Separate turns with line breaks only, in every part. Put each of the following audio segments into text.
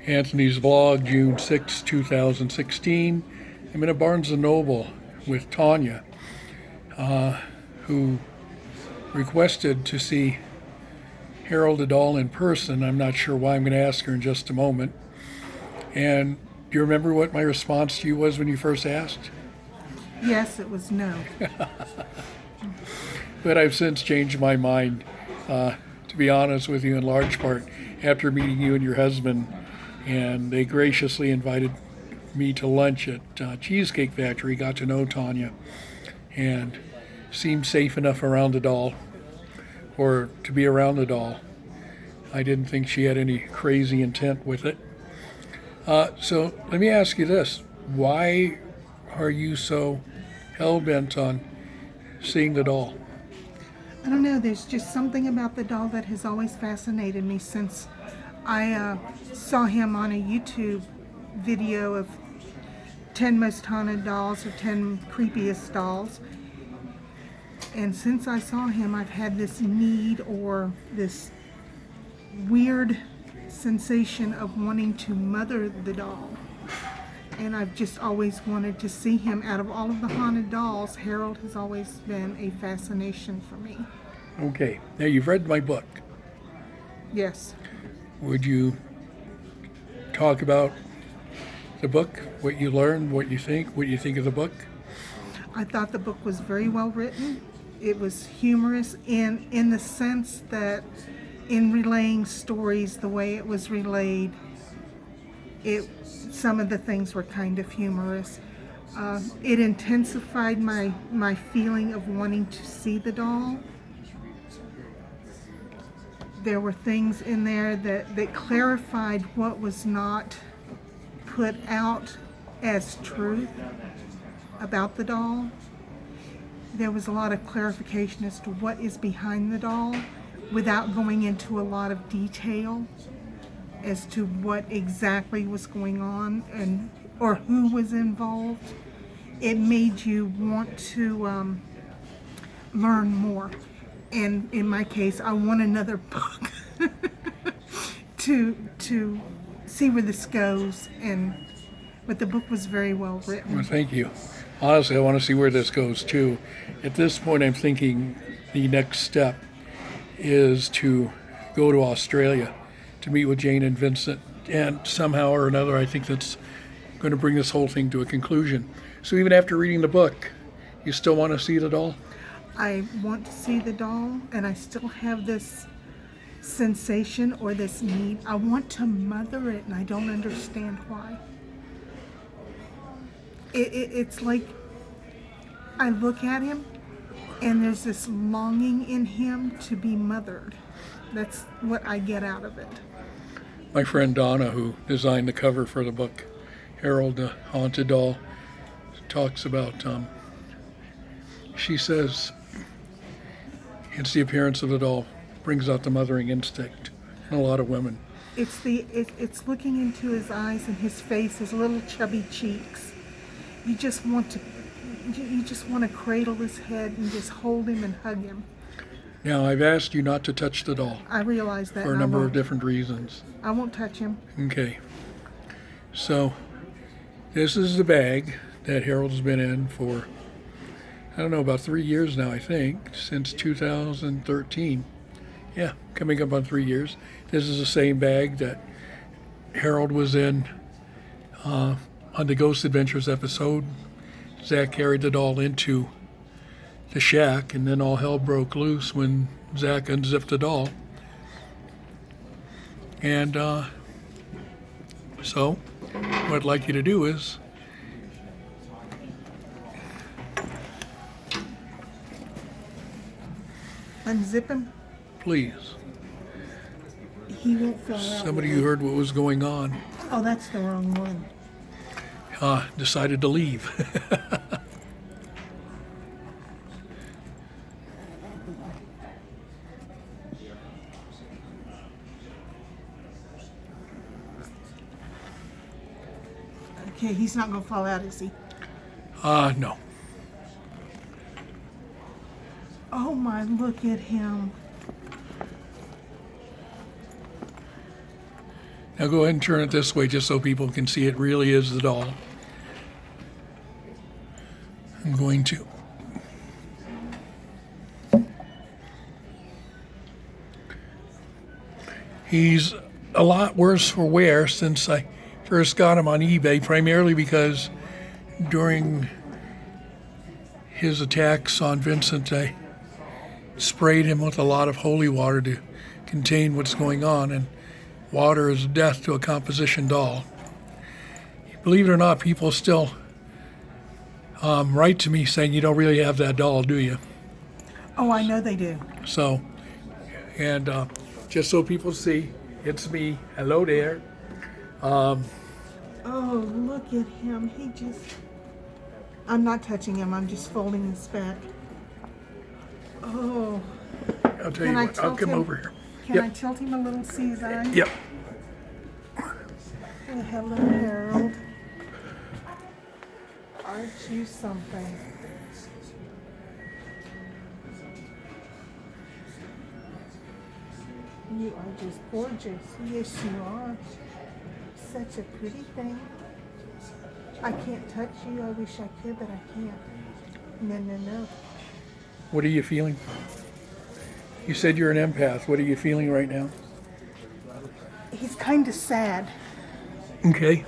Anthony's vlog, June 6, 2016. I'm in a Barnes & Noble with Tanya, who requested to see Harold the doll in person. I'm not sure why. I'm going to ask her in just a moment. And do you remember what my response to you was when you first asked?
Yes, it was no.
But I've since changed my mind, to be honest with you, in large part after meeting you and your husband. And they graciously invited me to lunch at Cheesecake Factory, got to know Tanya, and seemed safe enough around the doll, or to be around the doll. I didn't think she had any crazy intent with it. So let me ask you this. Why are you so hell-bent on seeing the doll?
I don't know, there's just something about the doll that has always fascinated me since I saw him on a YouTube video of 10 most haunted dolls or 10 creepiest dolls. And since I saw him, I've had this need or this weird sensation of wanting to mother the doll. And I've just always wanted to see him. Out of all of the haunted dolls, Harold has always been a fascination for me.
Okay, now you've read my book.
Yes.
Would you talk about the book, what you learned, what you think of the book?
I thought the book was very well written. It was humorous in the sense that in relaying stories the way it was relayed, some of the things were kind of humorous. It intensified my feeling of wanting to see the doll. There were things in there that clarified what was not put out as truth about the doll. There was a lot of clarification as to what is behind the doll without going into a lot of detail as to what exactly was going on or who was involved. It made you want to learn more. And in my case, I want another book to see where this goes. But the book was very well written.
Well, thank you. Honestly, I want to see where this goes too. At this point, I'm thinking the next step is to go to Australia to meet with Jane and Vincent, and somehow or another, I think that's going to bring this whole thing to a conclusion. So even after reading the book, you still want to see the doll?
I want to see the doll, and I still have this sensation or this need. I want to mother it, and I don't understand why. It's like I look at him, and there's this longing in him to be mothered. That's what I get out of it.
My friend Donna, who designed the cover for the book, Harold the Haunted Doll, talks about, she says, it's the appearance of the doll brings out the mothering instinct in a lot of women.
It's looking into his eyes and his face, his little chubby cheeks. You just want to cradle his head and just hold him and hug him.
Now, I've asked you not to touch the doll.
I realize that.
For a number of different reasons.
I won't touch him.
Okay. So, this is the bag that Harold's been in for, I don't know, about 3 years now, I think, since 2013. Yeah, coming up on 3 years. This is the same bag that Harold was in on the Ghost Adventures episode. Zach carried the doll into the shack, and then all hell broke loose when Zach unzipped the doll. And so, what I'd like you to do is
Unzip him.
please.
He won't fall out.
Somebody who heard what was going on
Oh, that's the wrong one.
decided to leave.
Okay, he's not going to fall out, is he?
No.
Oh my, look at him.
Now go ahead and turn it this way just so people can see it really is the doll. I'm going to. He's a lot worse for wear since I first got him on eBay, primarily because during his attacks on Vincent, I sprayed him with a lot of holy water to contain what's going on, and water is death to a composition doll. Believe it or not, people still write to me saying, you don't really have that doll, do you?
Oh, I know they do.
So, and just so people see, it's me. Hello there.
Oh, look at him. I'm not touching him. I'm just folding this back. Oh.
I'll tell you what, I'll come over here.
Can I tilt him a little, see his eyes?
Yep.
Oh, hello, Harold. Aren't you something? You are just gorgeous. Yes, you are. Such a pretty thing. I can't touch you. I wish I could, but I can't. No.
What are you feeling? You said you're an empath. What are you feeling right now?
He's kind of sad,
Okay.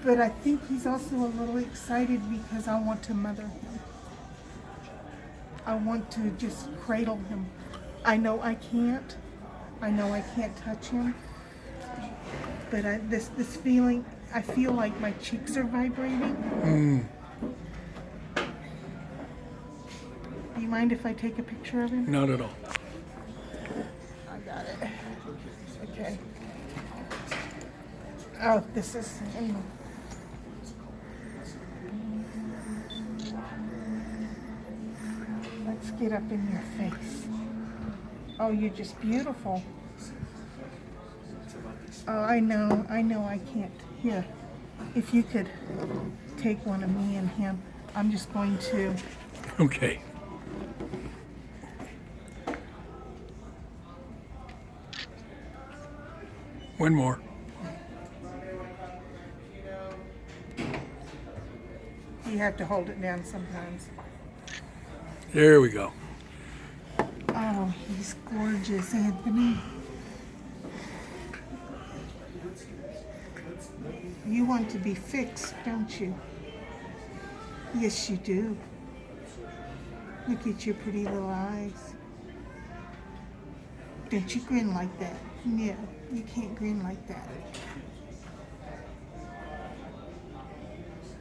but I think he's also a little excited because I want to mother him. I want to just cradle him. I know I can't. I know I can't touch him. But this feeling, I feel like my cheeks are vibrating. Do you mind if I take a picture of him?
Not at all.
I got it. Okay. Oh, this is... Let's get up in your face. Oh, you're just beautiful. Oh, I know I can't. Here, if you could take one of me and him, I'm just going to...
Okay. One more.
You have to hold it down sometimes.
There we go.
Oh, he's gorgeous, Anthony. You want to be fixed, don't you? Yes, you do. Look at your pretty little eyes. Don't you grin like that. No, you can't grin like that.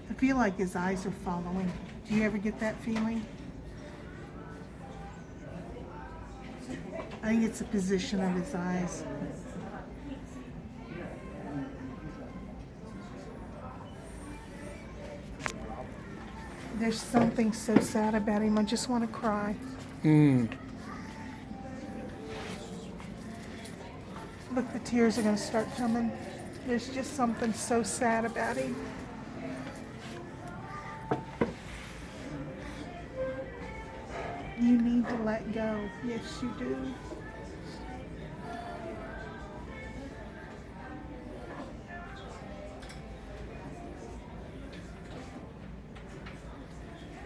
I feel like his eyes are following. Do you ever get that feeling? I think it's the position of his eyes. There's something so sad about him. I just want to cry. Look, the tears are going to start coming. There's just something so sad about him. You need to let go. Yes, you do.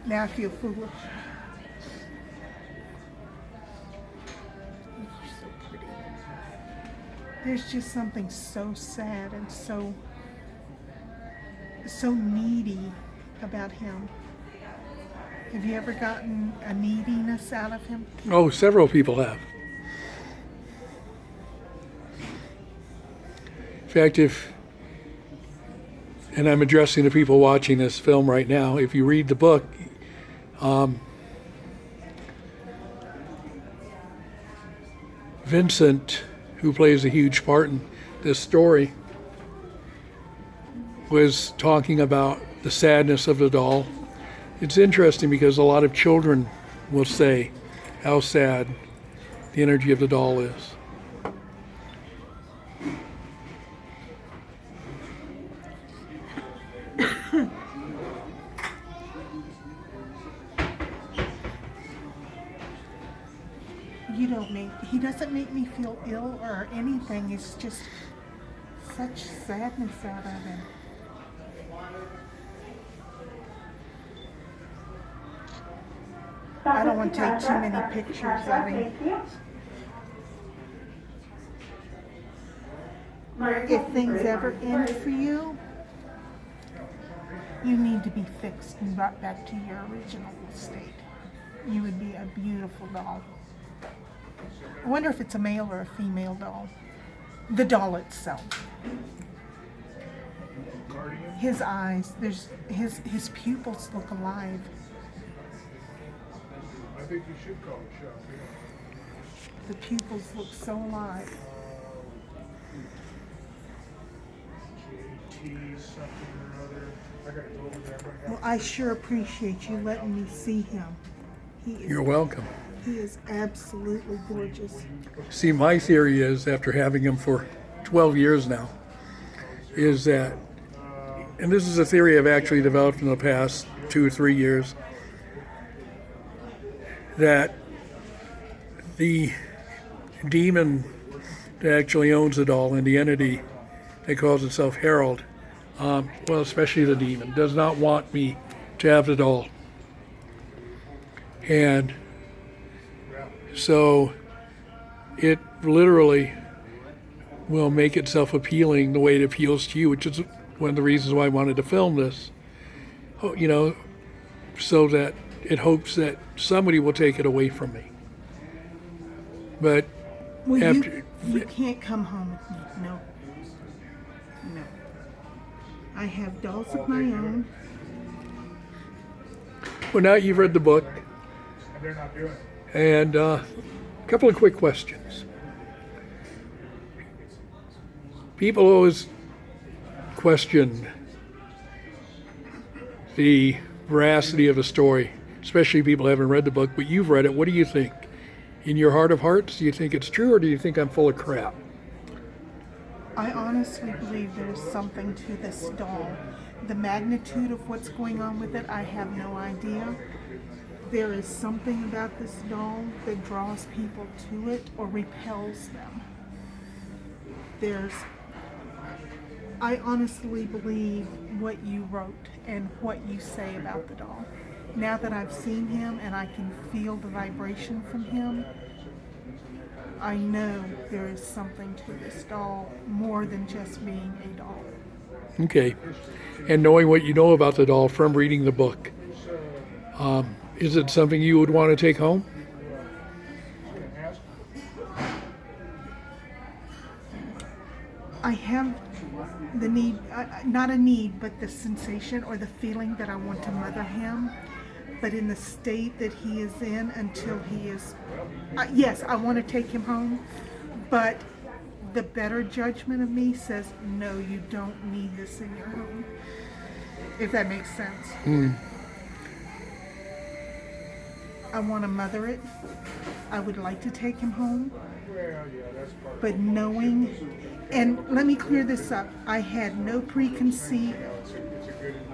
Now I feel foolish. You're so pretty. There's just something so sad and so needy about him. Have you ever gotten a neediness out of him?
Oh, several people have. In fact, and I'm addressing the people watching this film right now, if you read the book, Vincent, who plays a huge part in this story, was talking about the sadness of the doll. It's interesting because a lot of children will say how sad the energy of the doll is.
He doesn't make me feel ill or anything. It's just such sadness out of him. I don't want to take too many pictures of him. If things ever end for you, you need to be fixed and brought back to your original state. You would be a beautiful doll. I wonder if it's a male or a female doll. The doll itself. His eyes, his pupils look alive.
I think you should call the shop.
The pupils look so alive.
JT something or other. I gotta go over there right now.
Well, I sure appreciate you letting me see him.
You're welcome.
He is absolutely gorgeous.
See, my theory is, after having him for 12 years now, is that, and this is a theory I've actually developed in the past 2 or 3 years, that the demon that actually owns the doll and the entity that calls itself Harold, well, especially the demon, does not want me to have the doll. And so it literally will make itself appealing the way it appeals to you, which is one of the reasons why I wanted to film this, you know, so that it hopes that somebody will take it away from me. But
Well,
after
you can't come home with me. No. No. I have dolls of my own.
well, now you've read the book,
And they're not doing it.
and a couple of quick questions. People always question the veracity of a story, especially people who haven't read the book, but you've read it. What do you think? In your heart of hearts, do you think it's true, or do you think I'm full of crap?
I honestly believe there's something to this doll. The magnitude of what's going on with it, I have no idea. There is something about this doll that draws people to it or repels them. I honestly believe what you wrote and what you say about the doll. Now that I've seen him and I can feel the vibration from him, I know there is something to this doll more than just being a doll.
Okay. And knowing what you know about the doll from reading the book, is it something you would want to take home?
I have the need, not a need, but the sensation or the feeling that I want to mother him. But in the state that he is in until he is, yes, I want to take him home, but the better judgment of me says, no, you don't need this in your home, if that makes sense. I want to mother it. I would like to take him home, but knowing, and let me clear this up, I had no preconceived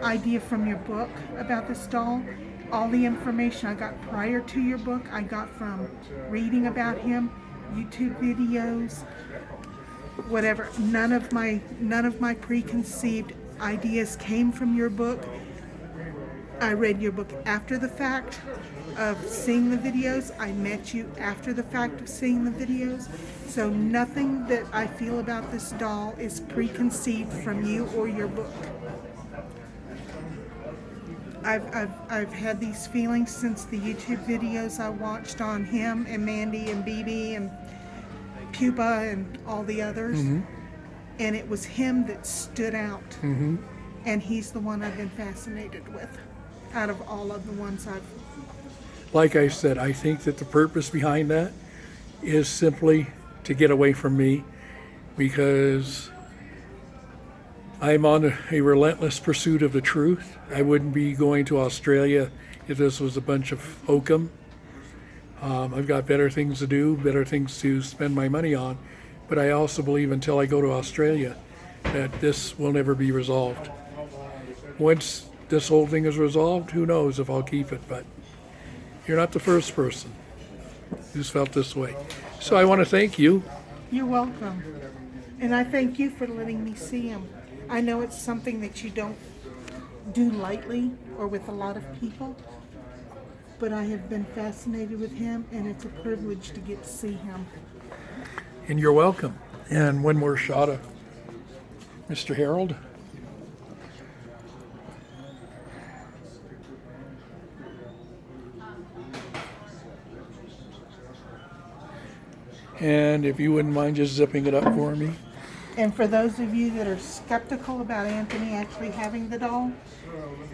idea from your book about this doll. All the information I got prior to your book, I got from reading about him, YouTube videos, whatever. None of my preconceived ideas came from your book. I read your book after the fact of seeing the videos. I met you after the fact of seeing the videos. So nothing that I feel about this doll is preconceived from you or your book. I've had these feelings since the YouTube videos I watched on him and Mandy and BB and Pupa and all the others. Mm-hmm. And it was him that stood out. Mm-hmm. And he's the one I've been fascinated with out of all of the ones I've...
Like I said, I think that the purpose behind that is simply to get away from me, because I'm on a relentless pursuit of the truth. I wouldn't be going to Australia if this was a bunch of hokum. I've got better things to do, better things to spend my money on, but I also believe until I go to Australia that this will never be resolved. Once this whole thing is resolved, who knows if I'll keep it, but you're not the first person who's felt this way. So I want to thank you.
You're welcome. And I thank you for letting me see him. I know it's something that you don't do lightly or with a lot of people, but I have been fascinated with him, and it's a privilege to get to see him.
And you're welcome. And one more shot of Mr. Harold. And if you wouldn't mind just zipping it up for me.
And for those of you that are skeptical about Anthony actually having the doll,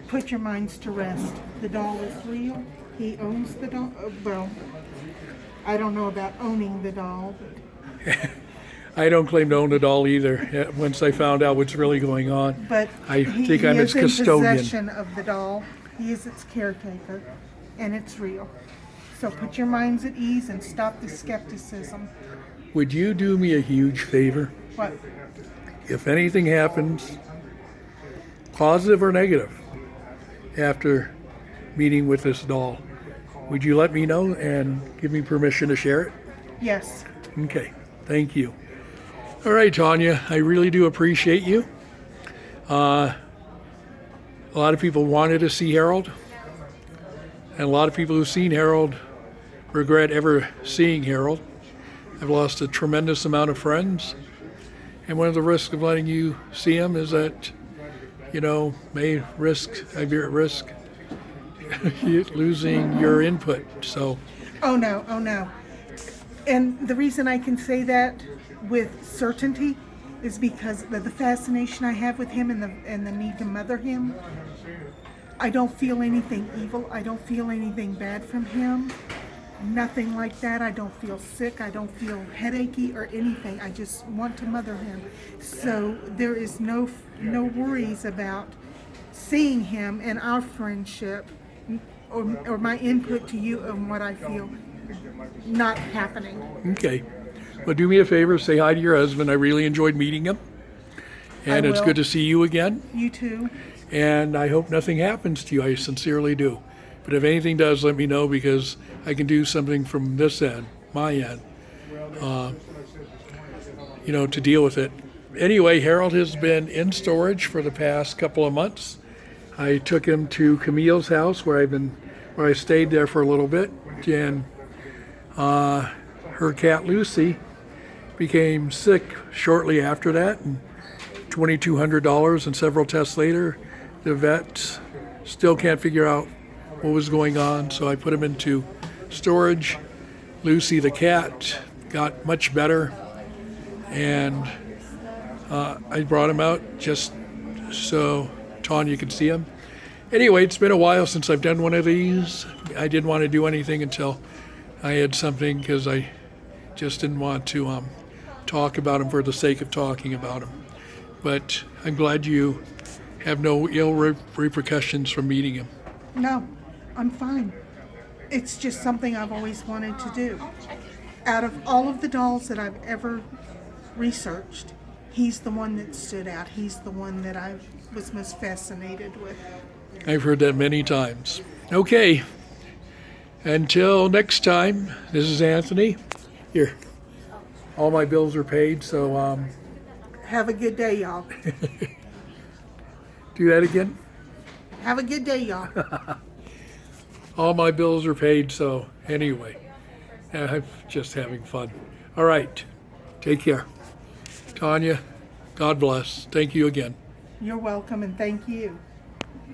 put your minds to rest. The doll is real. He owns the doll. Well, I don't know about owning the doll,
I don't claim to own a doll either. Once I found out what's really going on,
but
I think I'm its
is in
custodian.
possession of the doll. He is its caretaker, and it's real. So put your minds at ease and stop the skepticism.
Would you do me a huge favor?
What?
If anything happens, positive or negative, after meeting with this doll, would you let me know and give me permission to share it?
Yes.
Okay, thank you. All right, Tanya, I really do appreciate you. A lot of people wanted to see Harold, and a lot of people who've seen Harold regret ever seeing Harold. I've lost a tremendous amount of friends, and one of the risks of letting you see him is that, I'd be at risk losing your input. So,
Oh no, oh no. And the reason I can say that with certainty is because of the fascination I have with him and the need to mother him. I don't feel anything evil. I don't feel anything bad from him. Nothing like that. I don't feel sick. I don't feel headachy or anything. I just want to mother him. So there is no worries about seeing him and our friendship or my input to you on what I feel not happening.
okay. Well, do me a favor, say hi to your husband. I really enjoyed meeting him, and
I
it's
will.
good to see you again.
You too.
And I hope nothing happens to you. I sincerely do. But if anything does, let me know, because I can do something from this end, my end, to deal with it. Anyway, Harold has been in storage for the past couple of months. I took him to Camille's house where I stayed there for a little bit, and her cat Lucy became sick shortly after that, and $2,200 and several tests later, the vet still can't figure out what was going on, so I put him into storage. Lucy the cat got much better, and I brought him out just so Tanya could see him. Anyway, it's been a while since I've done one of these. I didn't want to do anything until I had something, because I just didn't want to talk about him for the sake of talking about him. But I'm glad you have no ill repercussions from meeting him.
No, I'm fine. It's just something I've always wanted to do. Out of all of the dolls that I've ever researched, he's the one that stood out. He's the one that I was most fascinated with.
I've heard that many times. Okay, until next time, this is Anthony. Here, all my bills are paid, so
Have a good day, y'all.
do that again.
Have a good day, y'all.
All my bills are paid, so anyway, I'm just having fun. All right, take care. Tanya, God bless. Thank you again.
You're welcome, and thank you.